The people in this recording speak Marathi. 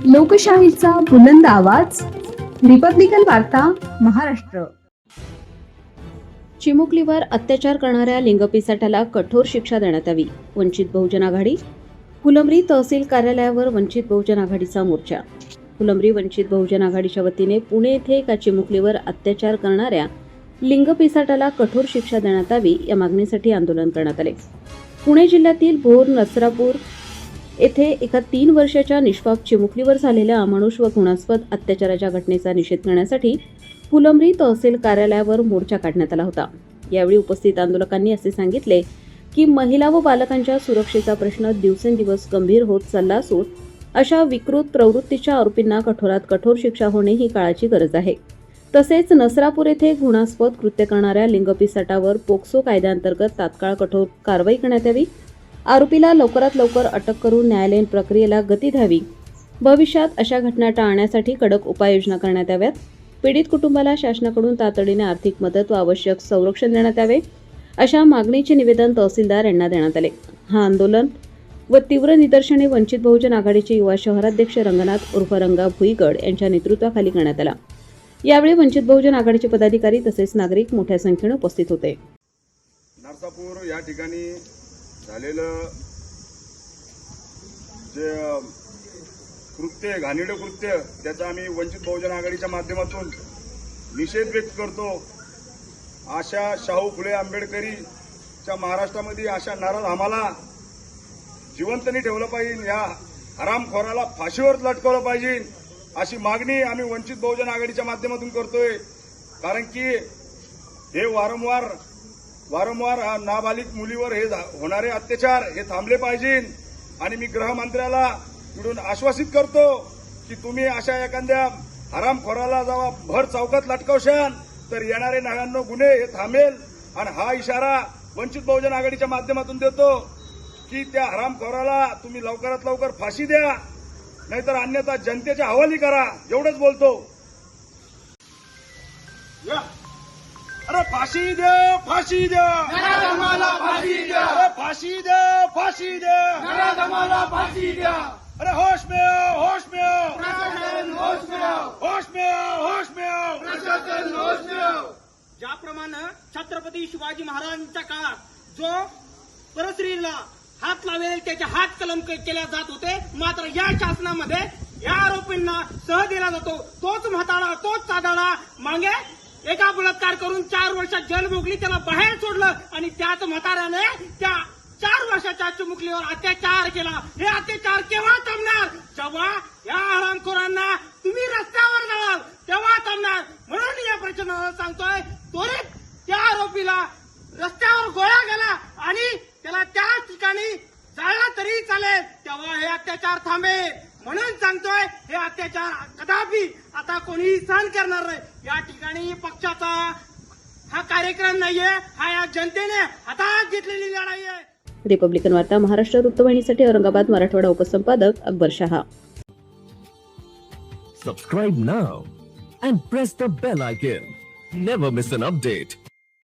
लोकशाहीचा बुलंद आवाज, रिपब्लिकन वार्ता, महाराष्ट्र. चिमुकलीवर अत्याचार करणाऱ्या लिंगपिसाटाला कठोर शिक्षा देण्यात यावी. वंचित बहुजन आघाडी. फुलंब्री तहसील कार्यालयावर वंचित बहुजन आघाडीचा मोर्चा. फुलंब्री वंचित बहुजन आघाडीच्या वतीने पुणे येथे एका चिमुकलीवर अत्याचार करणाऱ्या लिंगपिसाटाला कठोर शिक्षा देण्यात यावी या मागणीसाठी आंदोलन करण्यात आले. पुणे जिल्ह्यातील भोर नसरापूर येथे एका 3 वर्षाच्या निष्पाप चिमुकलीवर झालेल्या अमानुष व घृणास्पद अत्याचाराच्या घटनेचा निषेध करण्यासाठी फुलंब्री तहसील कार्यालयावर मोर्चा काढण्यात आला होता. यावेळी उपस्थित आंदोलकांनी असे सांगितले की महिला व बालकांच्या सुरक्षेचा प्रश्न दिवसेंदिवस गंभीर होत चालला असून अशा विकृत प्रवृत्तीच्या आरोपींना कठोरात कठोर शिक्षा होणे ही काळाची गरज आहे. तसेच नसरापूर येथे घृणास्पद कृत्य करणाऱ्या लिंगपिसाटावर पोक्सो कायद्याअंतर्गत तात्काळ कठोर कारवाई करण्यात यावी. आरोपीला लवकरात लवकर अटक करून न्यायालयीन प्रक्रियेला गती द्यावी. भविष्यात अशा घटना टाळण्यासाठी कडक उपाययोजना करण्यात याव्यात. पीडित कुटुंबाला शासनाकडून तातडीने आर्थिक मदत व आवश्यक संरक्षण देण्यात यावे अशा मागणीचे निवेदन तहसीलदार यांना देण्यात आले. हा आंदोलन व तीव्र निदर्शने वंचित बहुजन आघाडीचे युवा शहराध्यक्ष रंगनाथ उर्फ रंगा भुईगड यांच्या नेतृत्वाखाली करण्यात आला. यावेळी वंचित बहुजन आघाडीचे पदाधिकारी तसेच नागरिक मोठ्या संख्येने उपस्थित होते. नरसापूर या ठिकाणी झालेलं जे कृत्य, घाणेरडं कृत्य, त्याचा आम्ही वंचित बहुजन आघाडीच्या माध्यमातून निषेध व्यक्त करतो. अशा शाहू फुले आंबेडकरीच्या महाराष्ट्रामध्ये अशा नराधमाला जिवंत नाही ठेवलं पाहिजे, या हरामखोराला फाशीवर लटकवलं पाहिजे अशी मागणी आम्ही वंचित बहुजन आघाडीच्या माध्यमातून करतोय. कारण की हे वारंवार नाबालिग मुलीवर हे होणारे अत्याचार हे थांबले पाहिजे. आणि मी गृहमंत्र्याला इकडून आश्वासित करतो की तुम्ही अशा एखाद्या हरामखोराला जेव्हा भर चौकात लटकवशाल तर येणारे 99 गुन्हे हे थांबेल. आणि हा इशारा वंचित बहुजन आघाडीच्या माध्यमातून देतो की त्या हरामखोराला तुम्ही लवकरात लवकर फाशी द्या, नाहीतर अन्यथा जनतेच्या हवाली करा. एवढंच बोलतो. अरे फाशी दे, फाशी दे, नराधमाला फाशी द्या. अरे फाशी दे, फाशी दे, नराधमाला फाशी द्या. अरे होश में आओ, होश में आओ, प्रशासन होश में आओ. होश में आओ, होश में आओ. प्रशासन होश में आओ. ज्याप्रमाणे छत्रपती शिवाजी महाराजांच्या काळात जो परस्त्रीला हात लावेल त्याचे हात कलम केल्या जात होते, मात्र या शासनामध्ये या आरोपींना सह दिला जातो. तोच म्हातारा, तोच चादाडा मागे एका बलात्कार करून 4 वर्षात जेल भोगली, त्याला बाहेर सोडलं आणि त्याच म्हाताऱ्याने त्या 4 वर्षाच्या चिमुकलीवर अत्याचार केला. हे अत्याचार केव्हा थांबणार? जेव्हा या हरामखोरांना तुम्ही रस्त्यावर जाणार तेव्हा थांबणार. म्हणून या प्रश्नाला सांगतोय, त्वरित त्या आरोपीला रस्त्यावर गोळ्या घाला आणि त्याला त्याच ठिकाणी जाळला तरी चालेल, तेव्हा हे अत्याचार थांबेल. म्हणून सांगतोय, हे अत्याचार कदापि आता कोणीही सहन करणार नाही. या ठिकाणी पक्षाचा हा कार्यक्रम नाहीये, हा या जनतेने हातात घेतलेली लढाई आहे. रिपब्लिकन वार्ता, Maharashtra वृत्तवाहिनीसाठी Aurangabad Marathwada उपसंपादक Akbar Shah. Subscribe now and press the bell icon. Never miss an update.